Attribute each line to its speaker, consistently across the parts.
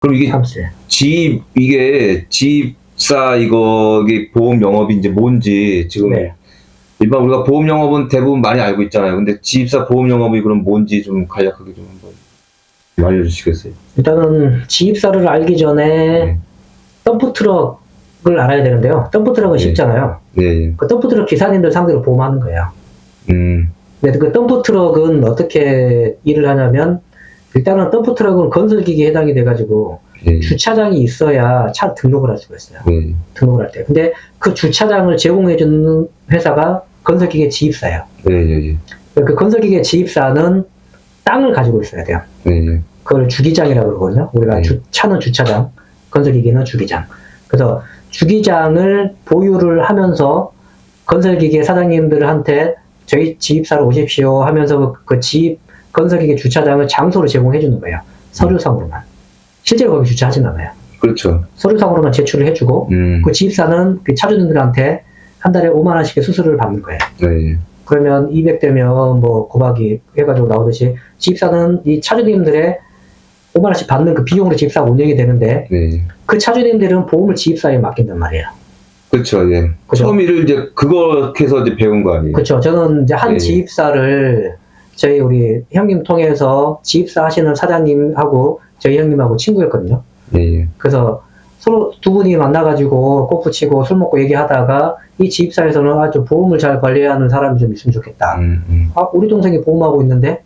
Speaker 1: 그럼 이게
Speaker 2: 사무실.
Speaker 1: 이게 집사 이게 보험 영업이 이제 뭔지 지금
Speaker 2: 네.
Speaker 1: 일반 우리가 보험 영업은 대부분 많이 알고 있잖아요. 근데 집사 보험 영업이 그럼 뭔지 좀 간략하게 좀 한번 좀 알려주시겠어요?
Speaker 2: 일단은 지입사를 알기 전에
Speaker 1: 네.
Speaker 2: 덤프트럭을 알아야 되는데요. 덤프트럭은
Speaker 1: 네.
Speaker 2: 쉽잖아요.
Speaker 1: 네.
Speaker 2: 그 덤프트럭 기사님들 상대로 보험하는 거예요.
Speaker 1: 음.
Speaker 2: 근데 그 덤프트럭은 어떻게 일을 하냐면, 일단은 덤프트럭은 건설기기에 해당이 돼가지고
Speaker 1: 네.
Speaker 2: 주차장이 있어야 차 등록을 할 수가 있어요.
Speaker 1: 네.
Speaker 2: 등록을 할 때. 근데 그 주차장을 제공해주는 회사가 건설기계 지입사예요.
Speaker 1: 네. 네.
Speaker 2: 그 건설기계 지입사는 땅을 가지고 있어야 돼요.
Speaker 1: 네.
Speaker 2: 그걸 주기장이라고 그러거든요. 우리가
Speaker 1: 네.
Speaker 2: 차는 주차장, 건설기기는 주기장. 그래서 주기장을 보유를 하면서 건설기계 사장님들한테 저희 지입사로 오십시오 하면서 그 건설기계 주차장을 장소로 제공해 주는 거예요. 서류상으로만. 실제로 거기 주차하진 않아요.
Speaker 1: 그렇죠.
Speaker 2: 서류상으로만 제출을 해주고 그 지입사는 그 차주님들한테 한 달에 5만 원씩의 수수료를 받는 거예요.
Speaker 1: 네.
Speaker 2: 그러면 200대면 뭐 곱하기 해가지고 나오듯이 지입사는 이 차주님들의 5만 원씩 받는 그 비용으로 지입사가 운영이 되는데
Speaker 1: 네.
Speaker 2: 그 차주님들은 보험을 지입사에 맡긴단 말이에요.
Speaker 1: 그렇죠. 예.
Speaker 2: 그죠?
Speaker 1: 처음 일을 이제 그거 해서 이제 배운 거 아니에요?
Speaker 2: 그렇죠. 저는 이제 한
Speaker 1: 네.
Speaker 2: 지입사를 저희 우리 형님 통해서 지입사 하시는 사장님하고 저희 형님하고 친구였거든요.
Speaker 1: 예.
Speaker 2: 그래서 서로 두 분이 만나가지고 골프 치고 술 먹고 얘기하다가 이 지입사에서는 아주 보험을 잘 관리하는 사람이 좀 있으면 좋겠다. 아, 우리 동생이 보험하고 있는데,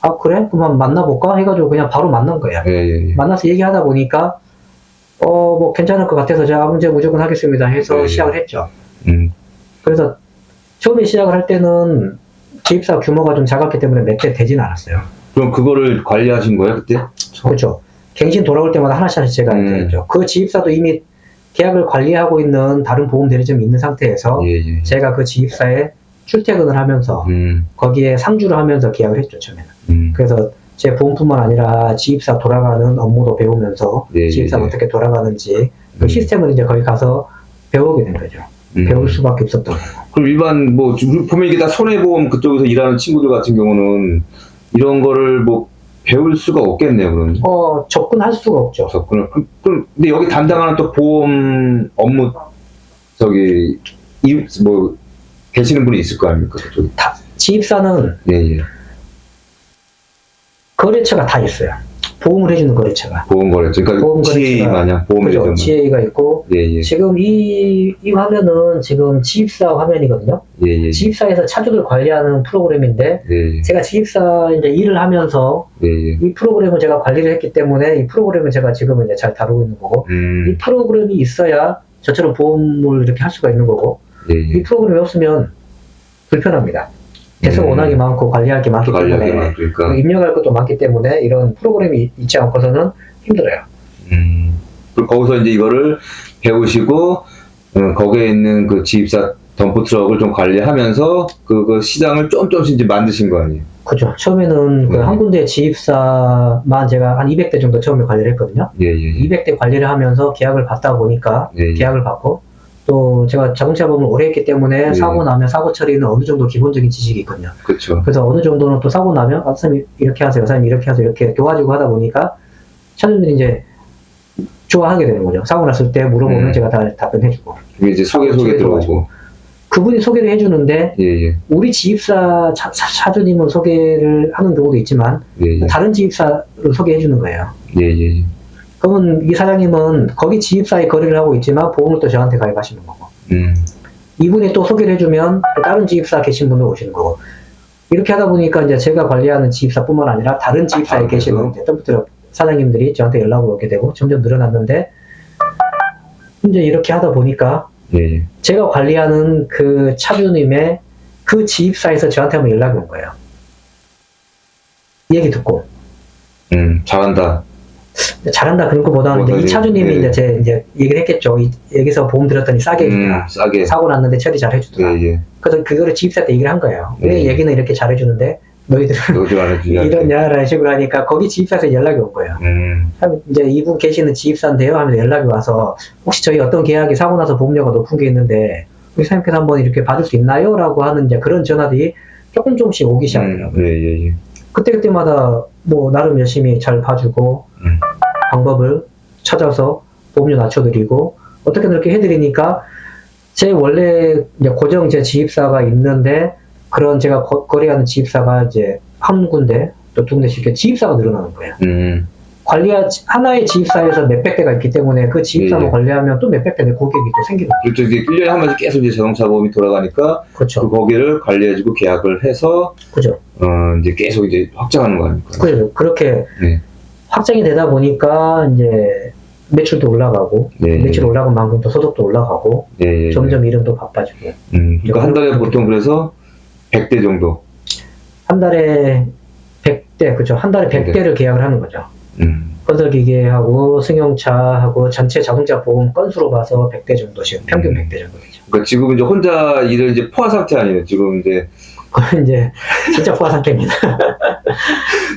Speaker 2: 아, 그래? 그럼 한번 만나볼까? 해가지고 그냥 바로 만난 거예요.
Speaker 1: 예.
Speaker 2: 만나서 얘기하다 보니까, 뭐 괜찮을 것 같아서 제가 문제 무조건 하겠습니다 해서
Speaker 1: 네.
Speaker 2: 시작을 했죠.
Speaker 1: 음.
Speaker 2: 그래서 처음에 시작을 할 때는 지입사 규모가 좀 작았기 때문에 몇 대 되진 않았어요.
Speaker 1: 그럼 그거를 관리하신 거예요, 그때?
Speaker 2: 그렇죠. 갱신 돌아올 때마다 하나씩 제가 했죠. 그 지입사도 이미 계약을 관리하고 있는 다른 보험 대리점이 있는 상태에서
Speaker 1: 예.
Speaker 2: 제가 그 지입사에 출퇴근을 하면서 거기에 상주를 하면서 계약을 했죠, 처음에는. 그래서 제 보험뿐만 아니라 지입사 돌아가는 업무도 배우면서 지입사가 어떻게 돌아가는지 그 시스템을 이제 거기 가서 배우게 된 거죠. 배울 수밖에 없었던 거예요.
Speaker 1: 그럼 일반 뭐 보면 이게 다 손해보험 그쪽에서 일하는 친구들 같은 경우는 이런 거를 뭐 배울 수가 없겠네요, 그럼.
Speaker 2: 접근할 수가 없죠.
Speaker 1: 접근을. 근데 여기 담당하는 또 보험 업무 뭐 계시는 분이 있을 거 아닙니까, 그쪽에?
Speaker 2: 지입사는
Speaker 1: 예.
Speaker 2: 거래처가 다 있어요. 보험을 해주는 거래처가.
Speaker 1: 보험 거래처. 그러니까
Speaker 2: 보험
Speaker 1: GA
Speaker 2: 거래처가,
Speaker 1: 마냥 보험을
Speaker 2: 그죠.
Speaker 1: 해주는.
Speaker 2: GA가 있고
Speaker 1: 예.
Speaker 2: 지금 이 화면은 지금 지입사 화면이거든요.
Speaker 1: 예.
Speaker 2: 지입사에서 차주를 관리하는 프로그램인데
Speaker 1: 예.
Speaker 2: 제가 지입사 이제 일을 하면서
Speaker 1: 예.
Speaker 2: 이 프로그램을 제가 관리를 했기 때문에 이 프로그램을 제가 지금은 이제 잘 다루고 있는 거고 이 프로그램이 있어야 저처럼 보험을 이렇게 할 수가 있는 거고 이 프로그램이 없으면 불편합니다. 대수가 워낙에 많고 관리할 게 많기 때문에 입력할 것도 많기 때문에 이런 프로그램이 있지 않고서는 힘들어요.
Speaker 1: 거기서 이제 이거를 배우시고 거기에 있는 그 지입사 덤프트럭을 좀 관리하면서 그 시장을 조금씩 이제 만드신 거 아니에요?
Speaker 2: 그렇죠. 처음에는 그 한 군데 지입사만 제가 한 200대 정도 처음에 관리를 했거든요.
Speaker 1: 예.
Speaker 2: 200대 관리를 하면서 계약을 받다 보니까 계약을 받고 또 제가 자동차 보험을 오래 했기 때문에 사고 나면 사고 처리는 어느 정도 기본적인 지식이 있거든요.
Speaker 1: 그렇죠.
Speaker 2: 그래서 어느 정도는 또 사고 나면 선생님 이렇게 하세요, 선생님 이렇게 하세요 이렇게 도와주고 하다 보니까 차주들이 이제 좋아하게 되는 거죠. 사고 났을 때 물어보면 제가 다 답변해주고.
Speaker 1: 이제 소개 들어오고.
Speaker 2: 그분이 소개를 해주는데
Speaker 1: 예.
Speaker 2: 우리 지입사 차주님은 소개를 하는 경우도 있지만 다른 지입사를 소개해주는 거예요.
Speaker 1: 예.
Speaker 2: 그러면 이 사장님은 거기 지입사에 거래를 하고 있지만 보험을 또 저한테 가입하시는 거고 이분이 또 소개를 해주면 다른 지입사 계신 분들 오시는 거고 이렇게 하다 보니까 이제 제가 관리하는 지입사뿐만 아니라 다른 지입사에 계시는 덤프트럭 사장님들이 저한테 연락을 오게 되고 점점 늘어났는데 이제 이렇게 하다 보니까 제가 관리하는 그 차주님의 그 지입사에서 저한테 한번 연락이 온 거예요. 얘기 듣고 잘한다 그런 것보다는 이 차주님이 이제 얘기를 했겠죠. 여기서 보험 들었더니 싸게 해주더라. 사고 났는데 처리 잘 해주더라. 그래서 그거를 지입사한테 얘기를 한 거예요. 왜 얘기는 이렇게 잘해주는데 너희들은 이러냐라는 식으로 하니까 거기 지입사에서 연락이 온 거예요. 이제 이분 계시는 지입사인데요 하면서 연락이 와서 혹시 저희 어떤 계약이 사고 나서 보험료가 높은 게 있는데 우리 사장님께서 한번 이렇게 봐줄 수 있나요? 라고 하는 이제 그런 전화들이 조금씩 오기 시작하더라고요. 그때마다 뭐 나름 열심히 잘 봐주고 방법을 찾아서 보험료 낮춰드리고 어떻게든 이렇게 해드리니까 제 원래 이제 고정 제 지입사가 있는데 그런 제가 거래하는 지입사가 이제 한 군데 또 두 군데씩 이렇게 지입사가 늘어나는 거예요. 하나의 지입사에서 몇백 대가 있기 때문에 그 지입사만
Speaker 1: 예.
Speaker 2: 관리하면 또 몇백 대의 고객이 또 생기는 거예요.
Speaker 1: 그렇죠. 이제 1년에 한 번씩 계속 이제 자동차 보험이 돌아가니까
Speaker 2: 그렇죠.
Speaker 1: 그 거기를 관리해주고 계약을 해서
Speaker 2: 그죠.
Speaker 1: 이제 계속 이제 확장하는 거 아닙니까?
Speaker 2: 그래서 그렇게
Speaker 1: 네.
Speaker 2: 확장이 되다 보니까 이제 매출도 올라가고
Speaker 1: 네.
Speaker 2: 매출 올라간 만큼 또 소득도 올라가고
Speaker 1: 예.
Speaker 2: 점점 이름도 바빠지고
Speaker 1: 그러니까 한 달에 보통 그래서 100대 정도.
Speaker 2: 한 달에 100대 그죠. 한 달에 100대를 계약을 하는 거죠. 건설기계하고 승용차하고 전체 자동차 보험 건수로 봐서 100대 정도씩 평균 100대 정도 되죠.
Speaker 1: 그러니까 지금 이제 혼자 일을 이제 포화 상태 아니에요. 지금 이제
Speaker 2: 그건 이제 진짜 포화 상태입니다.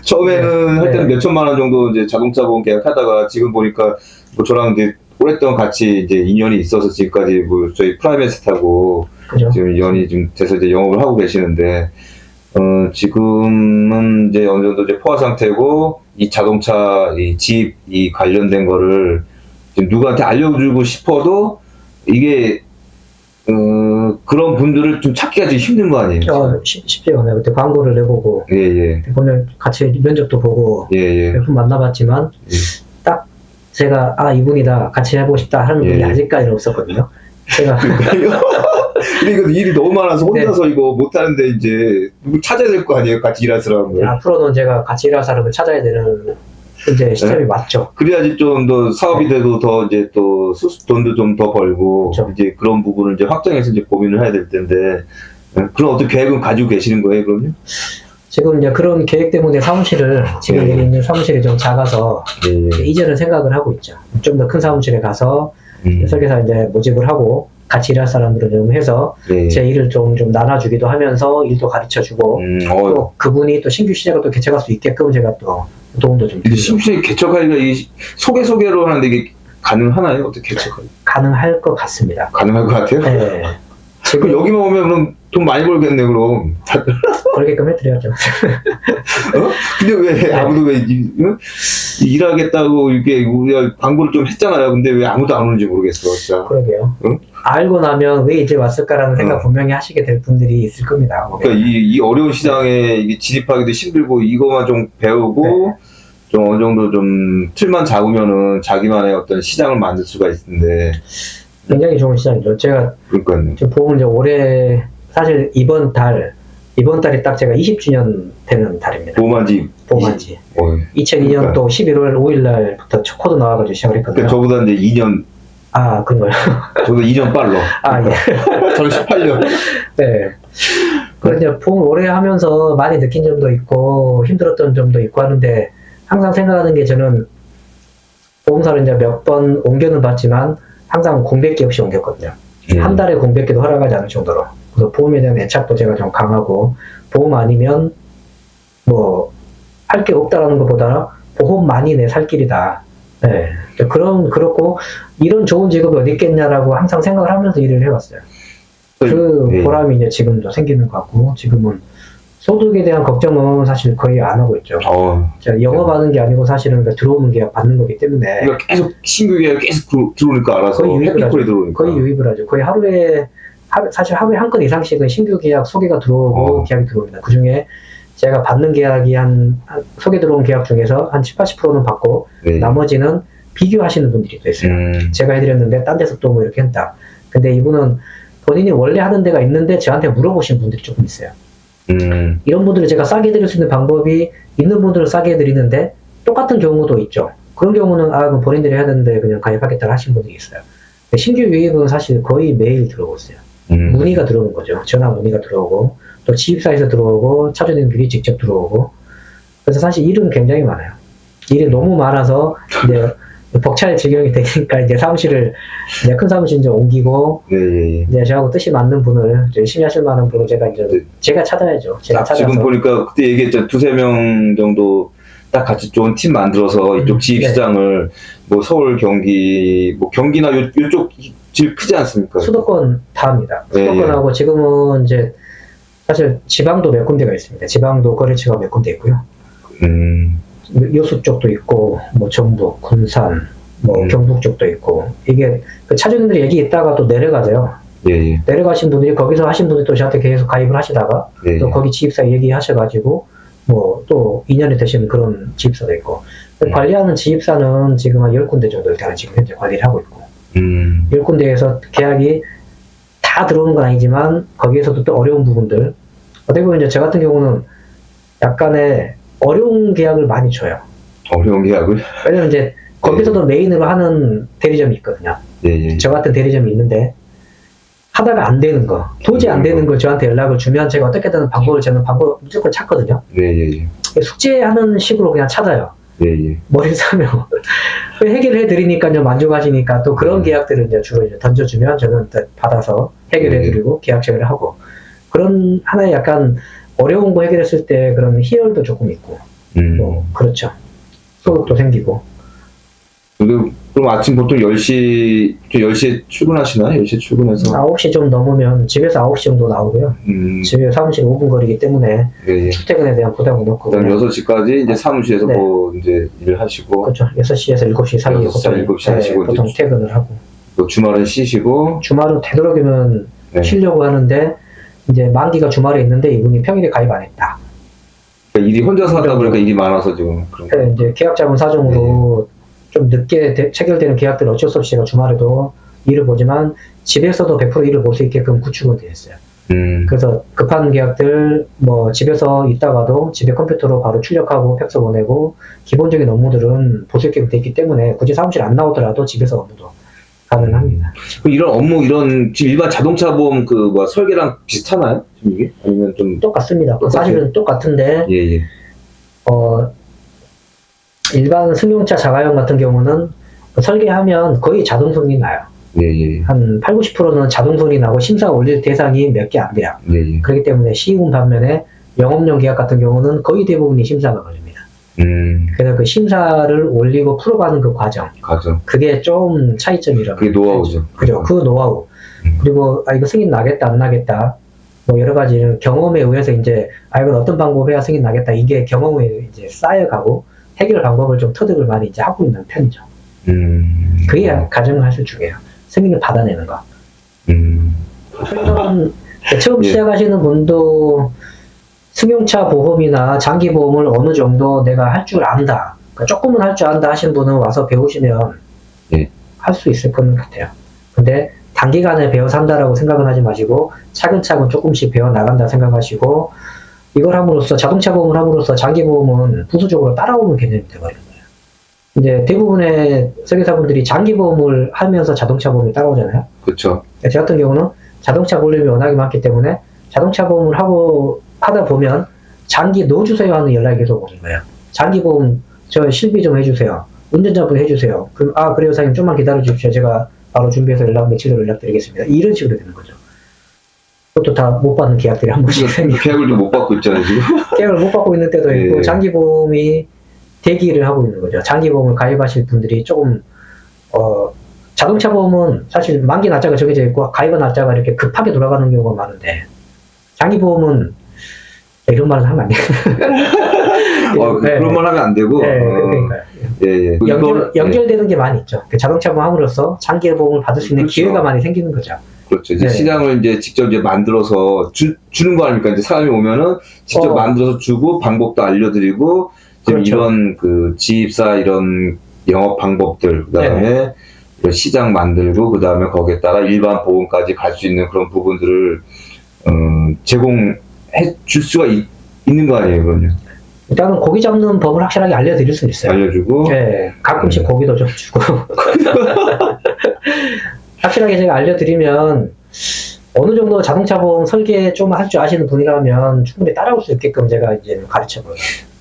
Speaker 1: 처음에는 할 때는
Speaker 2: 네.
Speaker 1: 몇 천만 원 정도 이제 자동차 보험 계약하다가 지금 보니까 뭐 저랑 이제 오랫동안 같이 이제 인연이 있어서 지금까지 뭐 저희 프라이메스타고
Speaker 2: 그죠?
Speaker 1: 지금 인연이 좀 돼서 이제 영업을 하고 계시는데 지금은 이제 어느 정도 이제 포화 상태고 이 자동차 이 지입 이 관련된 거를 지금 누구한테 알려주고 싶어도 이게 그런 분들을 좀 찾기가 좀 힘든 거 아니에요?
Speaker 2: 쉽지가 않아요. 그때 광고를 내보고
Speaker 1: 예.
Speaker 2: 오늘 같이 면접도 보고
Speaker 1: 예.
Speaker 2: 몇 분 만나봤지만 딱 제가 이분이다 같이 해보고 싶다 하는 분이 아직까지는 없었거든요. 제가
Speaker 1: 근데 이거 일이 너무 많아서 혼자서 이거 못하는데 이제 누구 찾아야 될 거 아니에요? 같이 일할 사람을.
Speaker 2: 앞으로는 제가 같이 일할 사람을 찾아야 되는 이제 시점이 맞죠.
Speaker 1: 그래야지 좀 더 사업이 돼도 더 이제 또 돈도 좀 더 벌고
Speaker 2: 그렇죠.
Speaker 1: 이제 그런 부분을 이제 확장해서 이제 고민을 해야 될 텐데 그런 어떤 계획은 가지고 계시는 거예요, 그럼요?
Speaker 2: 지금 이제 그런 계획 때문에 사무실을 지금 여기 있는 사무실이 좀 작아서 이제는 생각을 하고 있죠. 좀 더 큰 사무실에 가서 설계사 이제 모집을 하고 같이 일할 사람들을 좀 해서 제 일을 좀 나눠주기도 하면서 일도 가르쳐주고 또 그분이 또 신규 시장을 또 개척할 수 있게끔 제가 또 도움도 좀 드리고.
Speaker 1: 신규 시장 개척하기가 이 소개로 하는데 이게 가능하나요? 어떻게 개척하기?
Speaker 2: 가능할 것 같습니다.
Speaker 1: 가능할 것 같아요?
Speaker 2: 네.
Speaker 1: 지금 여기만 오면 그럼 돈 많이 벌겠네 그럼.
Speaker 2: 그러게끔 해드려야죠.
Speaker 1: 근데 왜 아무도 왜 일하겠다고 이렇게 우리가 광고를 좀 했잖아요. 근데 왜 아무도 안 오는지 모르겠어, 진짜.
Speaker 2: 그러게요. 알고 나면 왜 이제 왔을까라는 생각 분명히 하시게 될 분들이 있을 겁니다.
Speaker 1: 그러니까 이 어려운 시장에 이게 진입하기도 힘들고 이거만 좀 배우고 좀 어느 정도 좀 틀만 잡으면은 자기만의 어떤 시장을 만들 수가 있는데
Speaker 2: 굉장히 좋은 시장이죠. 제가
Speaker 1: 그러니까요.
Speaker 2: 지금 보험을 이제 올해 사실 이번 달이 딱 제가 20주년 되는 달입니다.
Speaker 1: 보험한지
Speaker 2: 2002년 또 11월 5일 날부터 첫 코드 나와가지고 시작을 했거든요.
Speaker 1: 그러니까 저보다 이제 2년
Speaker 2: 그런 거요.
Speaker 1: 저도 2년 빨로.
Speaker 2: 예.
Speaker 1: 저는 18년.
Speaker 2: 네. 그래서 이제 보험 오래 하면서 많이 느낀 점도 있고 힘들었던 점도 있고 하는데 항상 생각하는 게 저는 보험사를 이제 몇 번 옮겨는 봤지만 항상 공백기 없이 옮겼거든요. 한 달에 공백기도 허락하지 않을 정도로. 그래서 보험에 대한 애착도 제가 좀 강하고 보험 아니면 뭐 할 게 없다라는 것보다 보험만이 내 살 길이다. 네. 그렇고 이런 좋은 직업이 어디 있겠냐라고 항상 생각을 하면서 일을 해왔어요. 그 보람이 이제 지금도 생기는 것 같고 지금은 소득에 대한 걱정은 사실 거의 안 하고 있죠. 제가 영업하는 게 아니고 사실은 들어오는 계약 받는 거기 때문에
Speaker 1: 그러니까 계속 신규 계약 계속 들어오니까 알아서
Speaker 2: 거의 유입을 하죠.
Speaker 1: 들어오니까.
Speaker 2: 거의 유입을 하죠. 거의 사실 하루에 한 건 이상씩은 신규 계약 소개가 들어오고 계약이 들어옵니다. 그 중에 제가 받는 계약이 소개 들어온 계약 중에서 한 70-80%는 받고 나머지는 비교하시는 분들이 또 있어요. 제가 해드렸는데 딴 데서 또 뭐 이렇게 했다. 근데 이분은 본인이 원래 하던 데가 있는데 저한테 물어보신 분들이 조금 있어요. 이런 분들을 제가 싸게 해드릴 수 있는 방법이 있는 분들은 싸게 해드리는데 똑같은 경우도 있죠. 그런 경우는 그럼 본인들이 해야 되는데 그냥 가입하겠다고 하신 분들이 있어요. 신규 유입은 사실 거의 매일 들어오고 있어요. 문의가 들어오는 거죠. 전화 문의가 들어오고 또 지입사에서 들어오고 차주님들이 직접 들어오고 그래서 사실 일은 굉장히 많아요. 일이 너무 많아서 이제 벅찰 지경이 되니까 이제 사무실을 이제 큰 사무실 이제 옮기고 이제 저하고 뜻이 맞는 분을 열심히 하실 만한 분을 제가 찾아야죠. 제가 찾아서
Speaker 1: 지금 보니까 그때 얘기했죠. 2-3명 정도 딱 같이 좋은 팀 만들어서 이쪽 지입 시장을 뭐 서울, 경기, 뭐 경기나 요쪽 제일 크지 않습니까?
Speaker 2: 수도권 다 합니다. 수도권하고 지금은 이제 사실 지방도 몇 군데가 있습니다. 지방도 거래처가 몇 군데 있고요. 여수 쪽도 있고 뭐 전북, 군산, 뭐 경북 쪽도 있고 이게 그 차주님들이 얘기 있다가 또 내려가세요.
Speaker 1: 예.
Speaker 2: 내려가신 분들이 거기서 하신 분들이 또 저한테 계속 가입을 하시다가
Speaker 1: 예.
Speaker 2: 또 거기 지입사 얘기하셔가지고 뭐 또 2년이 되시는 그런 지입사도 있고 관리하는 지입사는 지금 한 10군데 정도 일단 지금 현재 관리를 하고 있고 10군데에서 계약이 다 들어오는 건 아니지만 거기에서도 또 어려운 부분들 어떻게 보면 이제 저 같은 경우는 약간의 어려운 계약을 많이 줘요.
Speaker 1: 어려운 계약을?
Speaker 2: 왜냐면 이제 거기서도 메인으로 하는 대리점이 있거든요.
Speaker 1: 예.
Speaker 2: 저 같은 대리점이 있는데 하다가 안 되는 거, 도저히 안 되는 걸 저한테 연락을 주면 제가 어떻게든 저는 방법을 무조건 찾거든요.
Speaker 1: 예.
Speaker 2: 숙제하는 식으로 그냥 찾아요.
Speaker 1: 예.
Speaker 2: 머리 싸면 해결을 해드리니까요 만족하시니까 또 그런 계약들을 이제 주로 이제 던져주면 저는 받아서 해결해드리고 계약 체결을 하고 그런 하나의 약간 어려운 거 해결했을 때 그런 희열도 조금 있고 뭐 그렇죠. 소득도 생기고.
Speaker 1: 그럼 아침 보통 10시에 출근하시나요? 10시에 출근해서?
Speaker 2: 9시 좀 넘으면 집에서 9시 정도 나오고요. 집에 사무실 5분 거리기 때문에
Speaker 1: 예.
Speaker 2: 출퇴근에 대한 부담은 없고.
Speaker 1: 그다음 6시까지 이제 사무실에서 뭐 이제 일을 하시고.
Speaker 2: 그렇죠. 6시에서 7시 사이에
Speaker 1: 6시, 7시 하시고.
Speaker 2: 보통 퇴근을 하고.
Speaker 1: 또 주말은 쉬시고.
Speaker 2: 주말은 되도록이면 쉬려고 하는데 이제 만기가 주말에 있는데 이분이 평일에 가입 안 했다.
Speaker 1: 그러니까 일이 혼자서 하다 보니까 일이 많아서 지금.
Speaker 2: 이제 계약자분 사정으로 좀 늦게 체결되는 계약들은 어쩔 수 없이 제가 주말에도 일을 보지만 집에서도 100% 일을 볼 수 있게끔 구축은 되어 있어요. 그래서 급한 계약들 뭐 집에서 있다가도 집에 컴퓨터로 바로 출력하고 팩스 보내고 기본적인 업무들은 볼 수 있게 되어 있기 때문에 굳이 사무실 안 나오더라도 집에서 업무도 가능합니다.
Speaker 1: 이런 업무 지금 일반 자동차 보험 설계랑 비슷하나요? 지금 이게? 아니면 좀
Speaker 2: 똑같습니다. 사실은 똑같은데
Speaker 1: 예.
Speaker 2: 일반 승용차 자가용 같은 경우는 설계하면 거의 자동 승인이 나요.
Speaker 1: 예.
Speaker 2: 한 80~90%는 자동 승인이 나고 심사 올릴 대상이 몇 개 안 돼요.
Speaker 1: 예.
Speaker 2: 그렇기 때문에 쉬운 반면에 영업용 계약 같은 경우는 거의 대부분이 심사가 걸립니다. 그래서 그 심사를 올리고 풀어가는 그 과정. 그게 좀 차이점이라고.
Speaker 1: 그게 노하우죠.
Speaker 2: 그죠. 그 노하우. 그리고 이거 승인 나겠다 안 나겠다. 뭐 여러 가지 경험에 의해서 이제 이건 어떤 방법 해야 승인 나겠다. 이게 경험에 이제 쌓여가고 해결 방법을 좀 터득을 많이 이제 하고 있는 편이죠. 그게 가장 사실 중요해요. 승인을 받아내는 거. 처음 시작하시는 분도 승용차 보험이나 장기 보험을 어느 정도 내가 할 줄 안다. 그러니까 조금은 할 줄 안다 하신 분은 와서 배우시면 할 수 있을 것 같아요. 근데 단기간에 배워서 한다라고 생각은 하지 마시고 차근차근 조금씩 배워 나간다 생각하시고 이걸 함으로써 자동차 보험을 함으로써 장기 보험은 부수적으로 따라오는 개념이 되어버리는 거예요. 이제 대부분의 설계사분들이 장기 보험을 하면서 자동차 보험이 따라오잖아요.
Speaker 1: 그렇죠.
Speaker 2: 저 같은 경우는 자동차 볼륨이 워낙에 많기 때문에 자동차 보험을 하다 보면 장기 넣어주세요 하는 연락이 계속 오는 거예요. 장기 보험 저 실비 좀 해주세요. 운전자분 해주세요. 그래요 사장님 좀만 기다려 주십시오. 제가 바로 준비해서 며칠 전에 연락드리겠습니다. 이런 식으로 되는 거죠. 그것도 다 못 받는 계약들이 한 번씩 생기고.
Speaker 1: 계약을 좀 못 받고 있잖아요, 지금.
Speaker 2: 계약을 못 받고 있는 때도 있고, 장기보험이 대기를 하고 있는 거죠. 장기보험을 가입하실 분들이 조금, 자동차 보험은 사실 만기 날짜가 정해져 있고, 가입한 날짜가 이렇게 급하게 돌아가는 경우가 많은데, 장기보험은 이런 말을 하면 안 돼요.
Speaker 1: 그런 말 하면 안 되고.
Speaker 2: 그러니까요.
Speaker 1: 예.
Speaker 2: 연결되는 게 많이 있죠. 자동차 보험으로써 장기보험을 받을 수 있는 기회가 많이 생기는 거죠.
Speaker 1: 그렇죠. 이제 시장을 이제 직접 만들어서 주는 거 아닙니까? 이제 사람이 오면은 직접 만들어서 주고 방법도 알려드리고 지금 이런 지입사 이런 영업 방법들 그다음에 시장 만들고 그다음에 거기에다가 일반 보험까지 갈 수 있는 그런 부분들을 제공해 줄 수가 있는 거 아니에요, 그럼요?
Speaker 2: 일단은 고기 잡는 법을 확실하게 알려드릴 수 있어요.
Speaker 1: 알려주고.
Speaker 2: 가끔씩 고기도 좀 주고. 확실하게 제가 알려드리면 어느 정도 자동차 보험 설계 좀 할 줄 아시는 분이라면 충분히 따라올 수 있게끔 제가 이제 가르쳐보여요.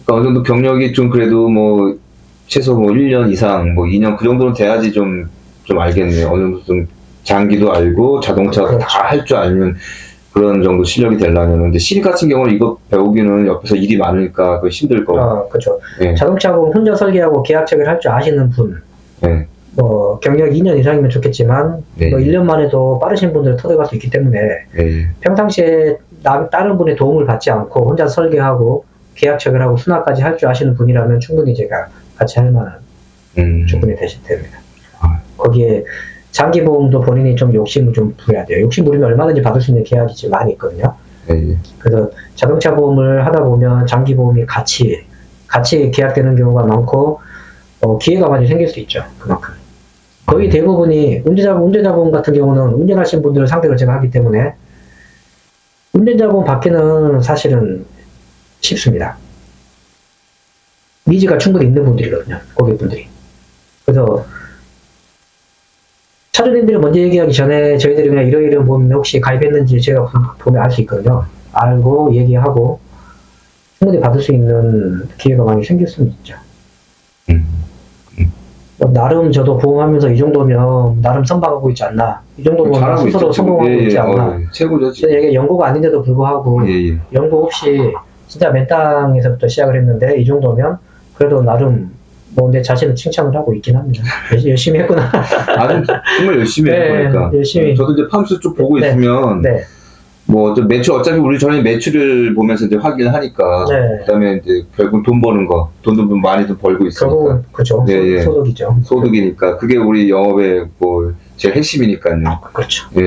Speaker 1: 그러니까 어느 정도 경력이 좀 그래도 최소 1년 이상 2년 그 정도는 돼야지 좀 알겠네요. 어느 정도 좀 장기도 알고 자동차 다 할 줄 알면 그런 정도 실력이 되려면. 근데 신입 같은 경우는 이거 배우기는 옆에서 일이 많으니까 그거 힘들 거고.
Speaker 2: 그렇죠. 자동차 보험 혼자 설계하고 계약 체결 할 줄 아시는 분. 경력 2년 이상이면 좋겠지만 1년만 해도 빠르신 분들을 터득할 수 있기 때문에 평상시에 다른 분의 도움을 받지 않고 혼자 설계하고 계약 체결하고 수납까지 할 줄 아시는 분이라면 충분히 제가 같이 할 만한 조건이 됩니다. 거기에 장기보험도 본인이 좀 욕심을 좀 부려야 돼요. 욕심 부리면 얼마든지 받을 수 있는 계약이 많이 있거든요.
Speaker 1: 예.
Speaker 2: 그래서 자동차 보험을 하다 보면 장기보험이 같이 계약되는 경우가 많고, 기회가 많이 생길 수 있죠. 그만큼. 거의 대부분이 운전자 보험 같은 경우는 운전하시는 분들을 상대로 제가 하기 때문에 운전자 보험 받기는 사실은 쉽습니다. 니즈가 충분히 있는 분들이거든요. 고객분들이. 그래서 차주님들이 먼저 얘기하기 전에 저희들이 그냥 이러이러한 보험에 혹시 가입했는지 제가 보면 알 수 있거든요. 알고 얘기하고 충분히 받을 수 있는 기회가 많이 생길 수는 있죠. 나름 저도 보험하면서 이 정도면 나름 선방하고 있지 않나. 이 정도면
Speaker 1: 잘하고
Speaker 2: 스스로
Speaker 1: 있죠.
Speaker 2: 성공하고 있지 않나.
Speaker 1: 최고죠.
Speaker 2: 이게 연고가 아닌데도 불구하고 연고 없이 진짜 맨 땅에서부터 시작을 했는데 이 정도면 그래도 나름 뭐 내 자신을 칭찬을 하고 있긴 합니다. 열심히 했구나.
Speaker 1: 아주 정말 열심히 해보니까.
Speaker 2: 열심히.
Speaker 1: 저도 이제 팜수 쭉 보고
Speaker 2: 네.
Speaker 1: 있으면
Speaker 2: 네.
Speaker 1: 뭐 좀 매출 어차피 우리 전에 매출을 보면서 이제 확인을 하니까
Speaker 2: 네.
Speaker 1: 그다음에 이제 결국 돈 버는 거 돈도 좀 많이 좀 벌고 있으니까
Speaker 2: 결국은 그죠.
Speaker 1: 네, 예.
Speaker 2: 소득이죠.
Speaker 1: 소득이니까 그게 우리 영업의 뭐 제일 핵심이니까요.
Speaker 2: 그렇죠.
Speaker 1: 예.